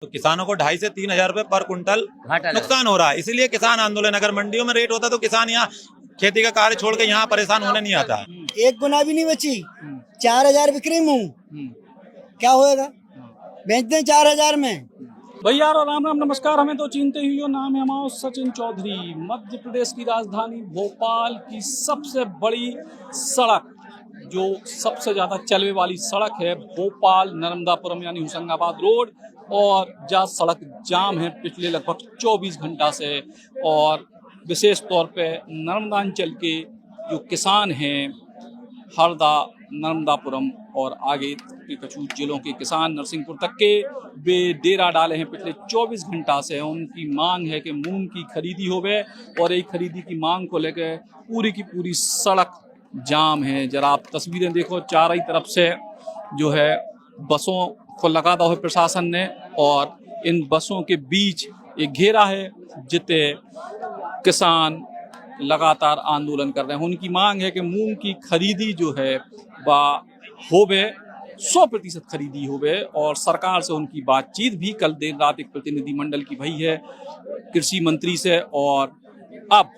तो किसानों को 2,500 से 3,000 रुपए पर कुंटल नुकसान हो रहा है। इसीलिए किसान आंदोलन, अगर मंडियों में रेट होता तो किसान यहाँ खेती का कार्य छोड़ के यहाँ परेशान होने नहीं आता। एक गुना भी नहीं बची, 4,000 बिक्री मूंग, क्या होएगा? बेच दें 4,000 में। भैया राम राम नमस्कार। हमें तो चिंते ही हो, नाम है हमारा सचिन चौधरी। मध्य प्रदेश की राजधानी भोपाल की सबसे बड़ी सड़क, जो सबसे ज़्यादा चलने वाली सड़क है, भोपाल नर्मदापुरम यानी होशंगाबाद रोड, और जहाँ सड़क जाम है पिछले लगभग 24 घंटा से। और विशेष तौर पे नर्मदांचल के जो किसान हैं, हरदा, नर्मदापुरम और आगे के कुछ जिलों के किसान, नरसिंहपुर तक के, वे डेरा डाले हैं पिछले 24 घंटा से। उनकी मांग है कि मूंग की खरीदी होवे, और एक खरीदी की मांग को लेकर पूरी की पूरी सड़क जाम है। जरा आप तस्वीरें देखो, चारों तरफ से जो है बसों को लगा दिया है प्रशासन ने, और इन बसों के बीच एक घेरा है जिते किसान लगातार आंदोलन कर रहे हैं। उनकी मांग है कि मूंग की खरीदी जो है वह होवे, 100% खरीदी होवे, और सरकार से उनकी बातचीत भी कल देर रात एक प्रतिनिधिमंडल की भई है कृषि मंत्री से। और अब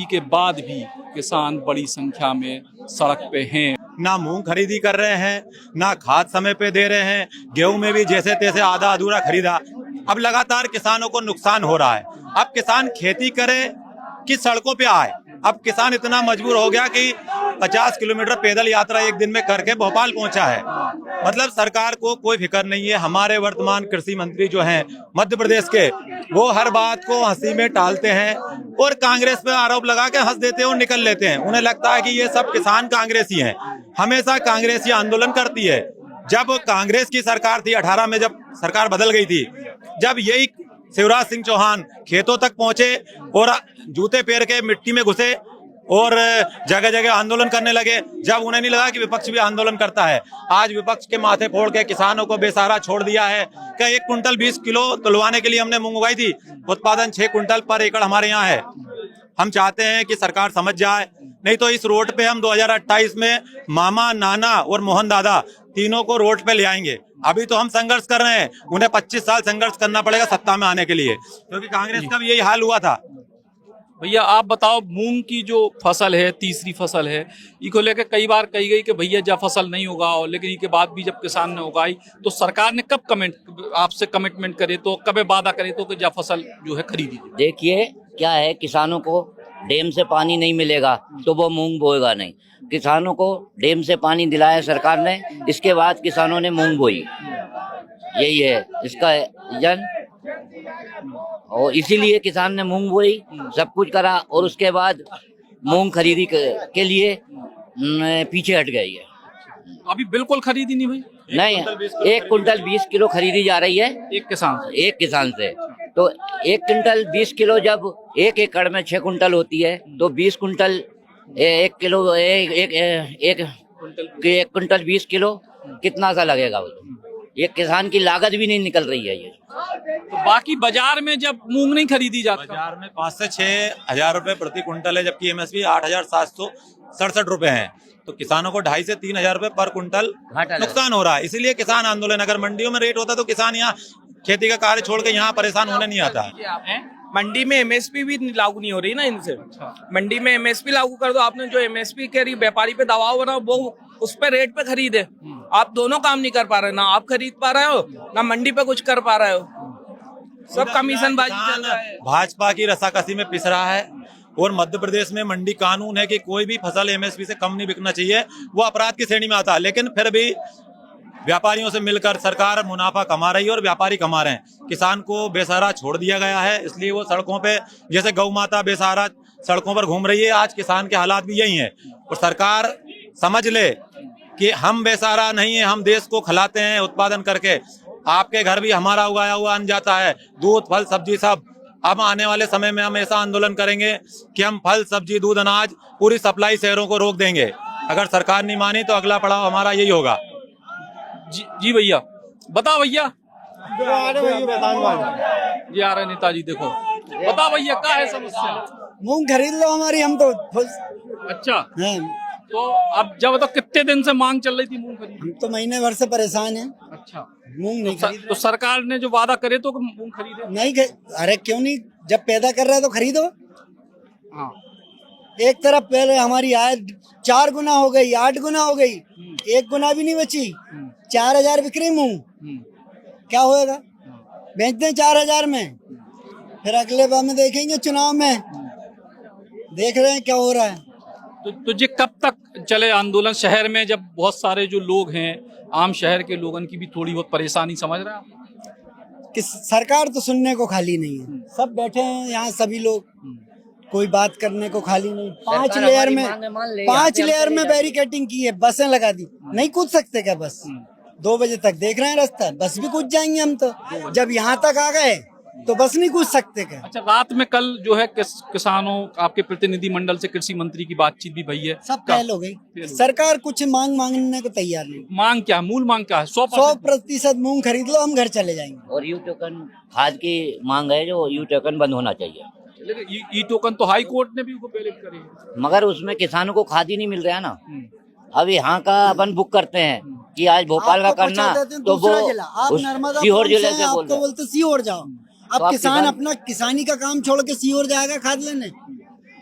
के बाद भी किसान बड़ी संख्या में सड़क पे हैं। ना मूंग खरीदी कर रहे हैं, ना खाद समय पे दे रहे हैं, गेहूं में भी जैसे तैसे आधा अधूरा खरीदा। अब लगातार किसानों को नुकसान हो रहा है। अब किसान खेती करे कि सड़कों पे आए। अब किसान इतना मजबूर हो गया कि 50 किलोमीटर पैदल यात्रा एक दिन में करके भोपाल पहुंचा है। मतलब सरकार को कोई फिक्र नहीं है। हमारे वर्तमान कृषि मंत्री जो हैं मध्य प्रदेश के, वो हर बात को हंसी में टालते हैं और कांग्रेस पे आरोप लगा के हंस देते हैं और निकल लेते हैं। उन्हें लगता है कि ये सब किसान कांग्रेसी हैं। हमेशा कांग्रेसी आंदोलन करती है। जब कांग्रेस की सरकार थी 18 में, जब सरकार बदल गई थी, जब यही शिवराज सिंह चौहान खेतों तक पहुंचे और जूते पैर के मिट्टी में घुसे और जगह जगह आंदोलन करने लगे, जब उन्हें नहीं लगा कि विपक्ष भी आंदोलन करता है। आज विपक्ष के माथे फोड़ के किसानों को बेसहारा छोड़ दिया है। क्या 1 कुंटल 20 किलो तुलवाने के लिए हमने मूंग उगाई थी, उत्पादन 6 कुंटल पर एकड़ हमारे यहाँ है। हम चाहते हैं कि सरकार समझ जाए, नहीं तो इस रोड पे हम 2028 में मामा, नाना और मोहन दादा तीनों को रोड पे ले आएंगे। अभी तो हम संघर्ष कर रहे हैं, उन्हें 25 साल संघर्ष करना पड़ेगा सत्ता में आने के लिए, क्योंकि कांग्रेस का भी यही हाल हुआ था। भैया आप बताओ, मूंग की जो फसल है, तीसरी फसल है, इसको लेकर कई बार कही गई कि भैया जब फसल नहीं उगाओ, लेकिन इसके बाद भी जब किसान ने उगाई तो सरकार ने कब आपसे कमिटमेंट करे, तो कब वादा करे तो कि जब फसल जो है खरीदी। देखिए क्या है, किसानों को डैम से पानी नहीं मिलेगा तो वो मूंग बोएगा नहीं। किसानों को डैम से पानी दिलाया सरकार ने, इसके बाद किसानों ने मूंग बोई। यही है इसका जन, और इसीलिए किसान ने मूंग बोई, सब कुछ करा, और उसके बाद मूंग खरीदी के लिए पीछे हट गई है। अभी बिल्कुल खरीदी नहीं भाई? नहीं, 1 कुंटल 20 किलो खरीदी जा रही है एक किसान से। तो 1 कुंटल 20 किलो जब 1 एकड़ में 6 कुंटल होती है, तो 20 कुंटल 1 किलो, एक कुंटल 20 किलो कितना सा लगेगा? ये किसान की लागत भी नहीं निकल रही है। ये तो बाकी बाजार में जब मूंग नहीं खरीदी जाती, बाजार में 5 से 6 हजार रुपए प्रति कुंटल है, जबकि एमएसपी 8,767 रुपए है। तो किसानों को 2,500 से 3,000 रुपए पर कुंटल नुकसान हो रहा है। इसीलिए किसान आंदोलन, अगर मंडियों में रेट होता तो किसान यहाँ खेती का कार्य छोड़ के यहाँ परेशान होने नहीं आता। मंडी में एमएसपी भी लागू नहीं हो रही ना इनसे। मंडी में एमएसपी लागू कर दो। आपने जो एमएसपी कह रही व्यापारी पे दबाव बना, वो उस पे रेट पे खरीदे। आप दोनों काम नहीं कर पा रहे, ना आप खरीद पा रहे हो, ना मंडी पे कुछ कर पा रहे हो। सब कमीशन बाजी चल रहा है। भाजपा की रसाकसी में पिस रहा है। और मध्य प्रदेश में मंडी कानून है कि कोई भी फसल एमएसपी से कम नहीं बिकना चाहिए, वो अपराध की श्रेणी में आता है। लेकिन फिर भी व्यापारियों से मिलकर सरकार मुनाफा कमा रही है और व्यापारी कमा रहे हैं। किसान को बेसहारा छोड़ दिया गया है, इसलिए वो सड़कों पे, जैसे गौ माता बेसहारा सड़कों पर घूम रही है, आज किसान के हालात भी यही हैं। और सरकार समझ ले कि हम बेसहारा नहीं है, हम देश को खिलाते हैं उत्पादन करके। आपके घर भी हमारा उगाया हुआ अन्न जाता है, दूध, फल, सब्जी सब। अब आने वाले समय में हम ऐसा आंदोलन करेंगे कि हम फल, सब्जी, दूध, अनाज पूरी सप्लाई शहरों को रोक देंगे। अगर सरकार नहीं मानी तो अगला पड़ाव हमारा यही होगा। जी भैया बताओ। भैया जी आ रहे नेताजी, देखो बताओ भैया क्या है समस्या? मूंग खरीद लो हमारी, हम तो अच्छा तो अब जब तो कितने दिन से मांग चल रही थी मूंग खरीद? हम तो महीने भर से परेशान हैं। अच्छा, मूंग नहीं खरीद तो सरकार ने जो वादा करे तो मूंग खरीदे। नहीं अरे क्यों नहीं, जब पैदा कर रहा है तो खरीदो। हाँ, एक तरफ पहले हमारी आय 4 गुना हो गई, 8 गुना हो गई, 1 गुना भी नहीं बची। 4,000 बिक रही मूंग, क्या होएगा? बेच दें 4,000 में, फिर अगले बार में देखेंगे चुनाव में, देख रहे हैं क्या हो रहा है। तो ये कब तक चले आंदोलन शहर में, जब बहुत सारे जो लोग हैं आम शहर के लोगों की भी थोड़ी बहुत परेशानी समझ रहे हैं आप? कि सरकार तो सुनने को खाली नहीं है, सब बैठे हैं यहाँ सभी लोग, कोई बात करने को खाली नहीं। 5 लेयर में 5 लेयर में बैरिकेटिंग की है, बसें लगा दी, नहीं कूद सकते क्या बस? 2 बजे तक देख रहे हैं रास्ता, बस भी कूद जाएंगे हम तो, जब यहाँ तक आ गए तो बस नहीं कूद सकते क्या? अच्छा, रात में कल जो है किसानों आपके प्रतिनिधि मंडल से कृषि मंत्री की बातचीत भी भई है, सब फेल हो गई। सरकार कुछ मांगने को तैयार नहीं। मांग क्या, मूल मांग क्या है? 100% मूंग खरीद लो, हम घर चले जाएंगे। और यू टोकन खाद की मांग है, जो यू टोकन बंद होना चाहिए। लेकिन ई टोकन तो हाई कोर्ट ने भी उसको पहले करी है। मगर उसमें किसानों को खाद ही नहीं मिल रहा है ना। अब यहाँ का अपन बुक करते हैं कि आज भोपाल का करना, तो वो सीहोर जिले से बोलते सीहोर जाओ। अब किसान अपना किसानी का काम छोड़ के सीहोर जाएगा खाद लेने।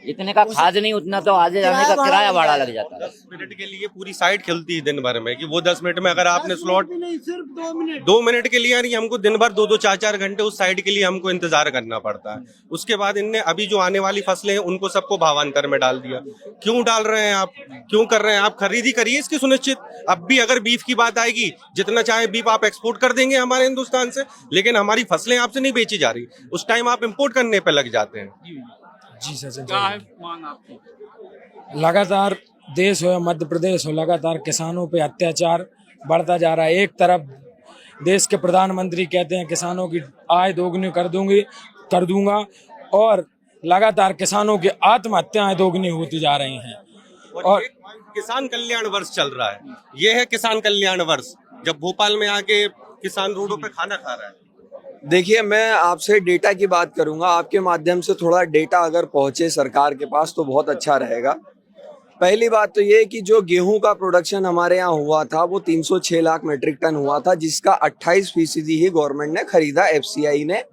इतने का खाद नहीं, उतना तो आगे जाने का किराया भाड़ा लग जाता है। 10 मिनट के लिए पूरी साइट खिलती है दिन भर में, कि वो 10 मिनट में अगर आपने स्लॉट नहीं, सिर्फ 2 मिनट 2 मिनट के लिए, यानी हमको दिन भर 2-2 4-4 घंटे उस साइड के लिए हमको इंतजार करना पड़ता है। उसके बाद इनने अभी जो आने वाली फसलें हैं उनको सबको भावांतर में डाल दिया। क्यों डाल रहे हैं आप, क्यों कर रहे हैं आप? खरीदी करिए इसकी सुनिश्चित। अब भी अगर बीफ की बात आएगी, जितना चाहे बीफ आप एक्सपोर्ट कर देंगे हमारे हिंदुस्तान से, लेकिन हमारी फसलें आपसे नहीं बेची जा रही, उस टाइम आप इम्पोर्ट करने पे लग जाते हैं। जी सचिन, क्या है मांग आपकी? लगातार देश हो या मध्य प्रदेश हो, लगातार किसानों पे अत्याचार बढ़ता जा रहा है। एक तरफ देश के प्रधानमंत्री कहते हैं किसानों की आय दोगुनी कर दूंगा, और लगातार किसानों की आत्महत्याएं दोगुनी होती जा रही हैं। और किसान कल्याण वर्ष चल रहा है, ये है किसान कल्याण वर्ष, जब भोपाल में आके किसान रोडों पे खाना खा रहा है। देखिए, मैं आपसे डेटा की बात करूंगा, आपके माध्यम से थोड़ा डेटा अगर पहुंचे सरकार के पास तो बहुत अच्छा रहेगा। पहली बात तो ये कि जो गेहूं का प्रोडक्शन हमारे यहाँ हुआ था वो 306 लाख मीट्रिक टन हुआ था, जिसका 28% ही गवर्नमेंट ने खरीदा, एफसीआई ने।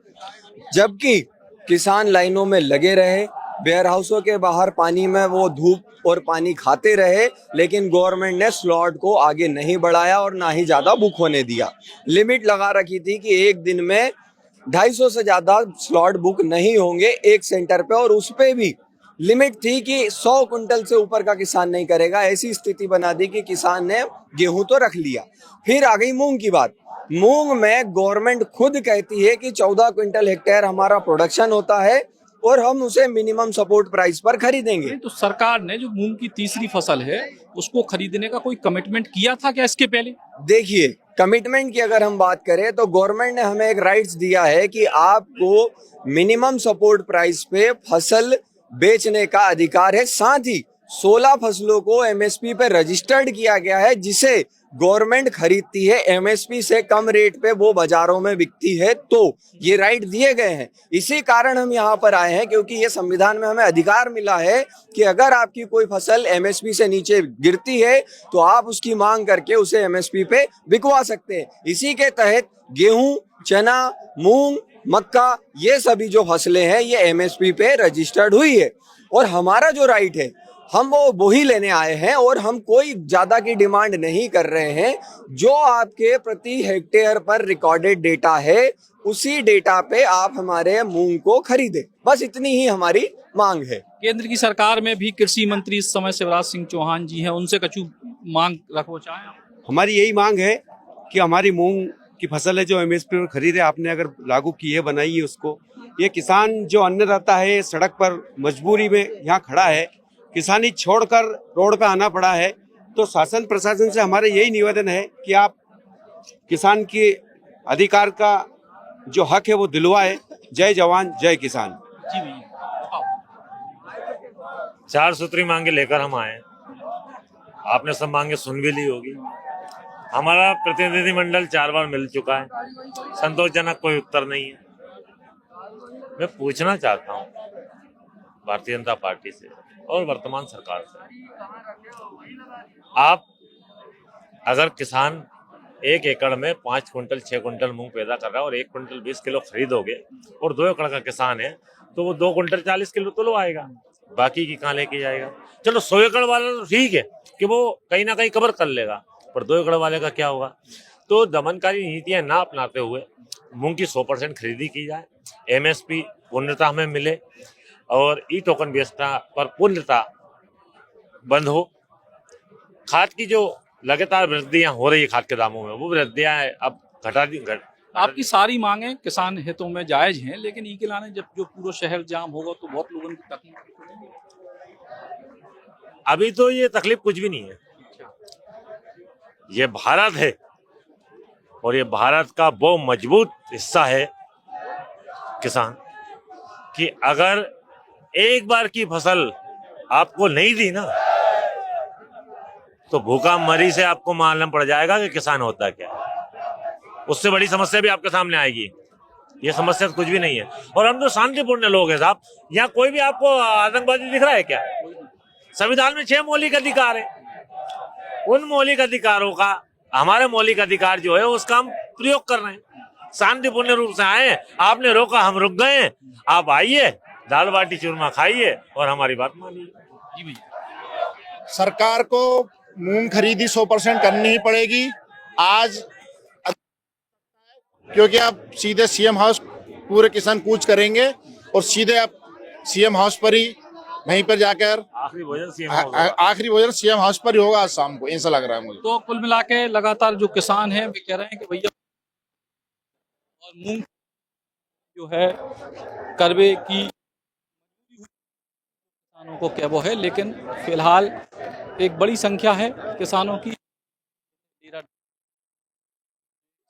जबकि किसान लाइनों में लगे रहे, वेयर हाउसों के बाहर पानी में वो धूप और पानी खाते रहे, लेकिन गवर्नमेंट ने स्लॉट को आगे नहीं बढ़ाया और ना ही ज्यादा बुक होने दिया। लिमिट लगा रखी थी कि एक दिन में 250 से ज्यादा स्लॉट बुक नहीं होंगे एक सेंटर पे, और उस पे भी लिमिट थी कि 100 क्विंटल से ऊपर का किसान नहीं करेगा। ऐसी स्थिति बना दी कि किसान ने गेहूं तो रख लिया। फिर आ गई मूंग की बात। मूंग में गवर्नमेंट खुद कहती है कि 14 क्विंटल हेक्टेयर हमारा प्रोडक्शन होता है और हम उसे मिनिमम सपोर्ट प्राइस पर खरीदेंगे। तो सरकार ने जो मूंग की तीसरी फसल है उसको खरीदने का कोई कमिटमेंट किया था क्या इसके पहले? देखिए, कमिटमेंट की अगर हम बात करें तो गवर्नमेंट ने हमें एक राइट्स दिया है कि आपको मिनिमम सपोर्ट प्राइस पे फसल बेचने का अधिकार है। साथ ही 16 फसलों को एमएसपी पे रजिस्टर्ड किया गया है, जिसे गवर्नमेंट खरीदती है एमएसपी से कम रेट पे, वो बाजारों में बिकती है। तो ये राइट दिए गए हैं। इसी कारण हम यहाँ पर आए हैं, क्योंकि ये संविधान में हमें अधिकार मिला है कि अगर आपकी कोई फसल एमएसपी से नीचे गिरती है तो आप उसकी मांग करके उसे एमएसपी पे बिकवा सकते हैं। इसी के तहत गेहूं, चना, मूंग, मक्का, ये सभी जो फसलें हैं ये एमएसपी पे रजिस्टर्ड हुई है, और हमारा जो राइट है हम वो ही लेने आए हैं, और हम कोई ज्यादा की डिमांड नहीं कर रहे हैं। जो आपके प्रति हेक्टेयर पर रिकॉर्डेड डेटा है उसी डेटा पे आप हमारे मूंग को खरीदे, बस इतनी ही हमारी मांग है। केंद्र की सरकार में भी कृषि मंत्री इस समय शिवराज सिंह चौहान जी हैं, उनसे कछु मांग रखो चाहे? हमारी यही मांग है कि हमारी मूंग की फसल है जो एमएसपी पर खरीदे, आपने अगर लागू की है, बनाई है उसको। ये किसान जो अन्नदाता है सड़क पर मजबूरी में यहाँ खड़ा है, किसानी छोड़कर रोड पे आना पड़ा है, तो शासन प्रशासन से हमारे यही निवेदन है कि आप किसान के अधिकार का जो हक है वो दिलवाए। जय जवान जय किसान। जी भैया, 4 सूत्री मांगे लेकर हम आए। आपने सब मांगे सुन भी ली होगी। हमारा प्रतिनिधि मंडल 4 बार मिल चुका है, संतोषजनक कोई उत्तर नहीं है। मैं पूछना चाहता हूँ भारतीय जनता पार्टी से और वर्तमान सरकार से, आप अगर किसान 1 एकड़ में 5 कुंटल 6 कुंटल मूंग पैदा कर रहा है और 1 कुंटल 20 किलो खरीदोगे और 2 एकड़ का किसान है तो वो 2 कुंटल 40 किलो तो लो आएगा, बाकी की कहाँ लेके जाएगा। चलो 100 एकड़ वाला तो ठीक है कि वो कहीं ना कहीं कवर कर लेगा, पर 2 एकड़ वाले का क्या होगा। तो दमनकारी नीतियां ना अपनाते हुए मूंग की 100% खरीदी की जाए, MSP पूर्णतः हमें मिले और ई टोकन व्यवस्था पर पूर्णतः बंद हो। खाद की जो लगातार वृद्धियां हो रही है खाद के दामों में, वो वृद्धियां अब आपकी सारी मांगे किसान हितों में जायज हैं, लेकिन ई के लाने जब जो पूरा शहर जाम होगा तो बहुत लोगों की तकलीफ होगी। अभी तो ये तकलीफ कुछ भी नहीं है, ये भारत है और ये भारत का वो मजबूत हिस्सा है किसान कि अगर एक बार की फसल आपको नहीं दी ना तो भूखा मरी से आपको मालूम पड़ जाएगा कि किसान होता क्या है। उससे बड़ी समस्या भी आपके सामने आएगी। ये समस्या तो कुछ भी नहीं है और हम तो शांतिपूर्ण लोग हैं साहब। यहाँ कोई भी आपको आतंकवादी दिख रहा है क्या? संविधान में 6 मौलिक अधिकार है, उन मौलिक अधिकारों का हमारे मौलिक अधिकार जो है उसका हम प्रयोग कर रहे हैं। शांतिपूर्ण रूप से आए, आपने रोका, हम रुक गए, आप आइए, दाल बाटी चूरमा खाइए और हमारी बात मानिए। जी भैया, सरकार को मूंग खरीदी 100% करनी ही पड़ेगी आज, क्योंकि अब सीधे सीएम हाउस पूरे किसान कूच करेंगे और सीधे अब सीएम हाउस पर ही वहीं पर जाकर आखिरी भोजन सीएम हाउस पर ही होगा आज शाम को, ऐसा लग रहा है मुझे। तो कुल मिला के लगातार जो किसान हैं वे कह रहे हैं कि भैया और मूंग जो है करवे की किसानों को क्या वो है, लेकिन फिलहाल एक बड़ी संख्या है किसानों की।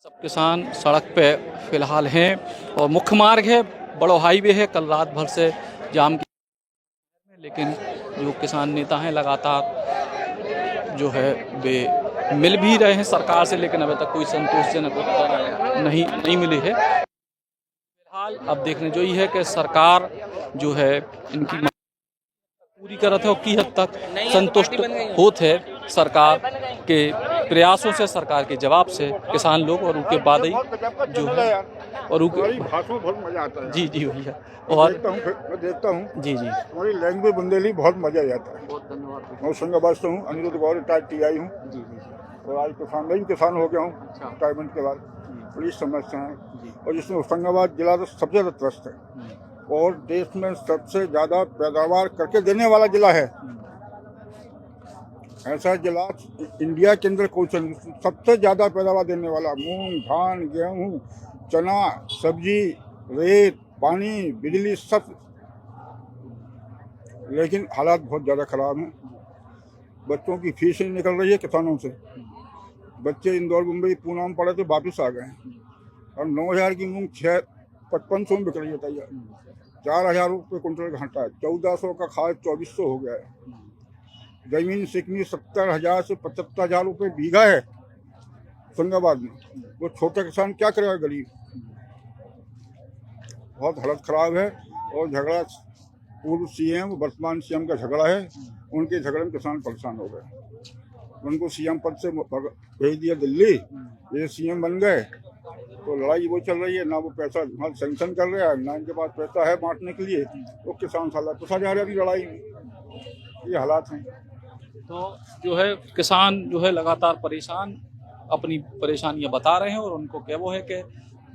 सब किसान सड़क पे फिलहाल हैं और मुख्य मार्ग है, बड़ो हाईवे है, कल रात भर से जाम की, लेकिन जो किसान नेता हैं लगातार जो है वे मिल भी रहे हैं सरकार से, लेकिन अभी तक कोई संतोषजनक उत्तर नहीं मिले है। फिलहाल अब देखने जो ये है कि सरकार जो है इनकी पूरी करत है और की हद तक संतुष्ट होते है सरकार के प्रयासों से, सरकार के जवाब से किसान लोग, और उनके बाद ही जो है और भाषण में बहुत मजा आता है। जी जी भैया, और मैं देखता हूँ जी जी हमारी लैंग्वेज बुंदेली बहुत मजा आ जाता है। बहुत धन्यवाद। मैं होशंगाबाद से हूँ, अनिरुद्ध गौर रिटायर्ड TI हूँ जी जी और आज किसान, मैं भी किसान हो गया हूँ रिटायरमेंट के बाद। बड़ी समस्या है और जिसमें होशंगाबाद जिला तो सबसे ज्यादा त्रस्त है और देश में सबसे ज्यादा पैदावार करके देने वाला जिला है। ऐसा जिला इंडिया के अंदर कोई सबसे ज्यादा पैदावार देने वाला, मूंग, धान, गेहूं, चना, सब्जी, रेत, पानी, बिजली सब, लेकिन हालात बहुत ज्यादा खराब हैं। बच्चों की फीस नहीं निकल रही है किसानों से। बच्चे इंदौर, मुंबई, पूना में पढ़े थे, वापिस आ गए और 9,000 की मूंग 5500 में बिक रही है तैयार। 4,000 रुपये कुंटल घाटा है, 1,400 का खाद 2,400 हो गया है। जमीन सिकनी 70,000 से 75,000 रुपये बीघा है होशंगाबाद में। वो छोटा किसान क्या करेगा, गरीब। बहुत हालत खराब है और झगड़ा पूर्व CM वर्तमान CM का झगड़ा है। उनके झगड़े में किसान परेशान हो गए, उनको CM पद से भेज दिया दिल्ली, ये CM बन गए तो लड़ाई वो चल रही है। ना वो पैसा सैंक्शन कर रहे हैं, ना इनके पास पैसा है बांटने के लिए, तो किसान साला फंसा जा रहा है लड़ाई में। ये हालात हैं। तो जो है किसान जो है लगातार परेशान अपनी परेशानियां बता रहे हैं और उनको क्या वो है कि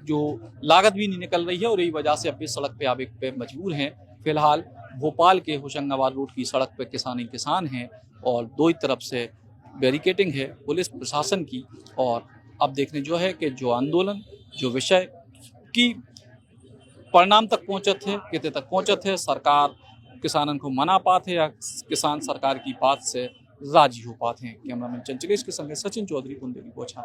जो लागत भी नहीं निकल रही है और यही वजह से अब इस सड़क पे आवे पे मजबूर हैं। फिलहाल भोपाल के होशंगाबाद रोड की सड़क पे किसान ही किसान हैं और दो ही तरफ से बैरिकेडिंग है पुलिस प्रशासन की। और अब देखने जो है कि जो आंदोलन, जो विषय की परिणाम तक पहुंचत है, कितने तक पहुंचत है, सरकार किसानों को मना पाते या किसान सरकार की बात से राजी हो पाते हैं। कैमरामैन चंचलेश के संग सचिन चौधरी, बुंदेली पोछा।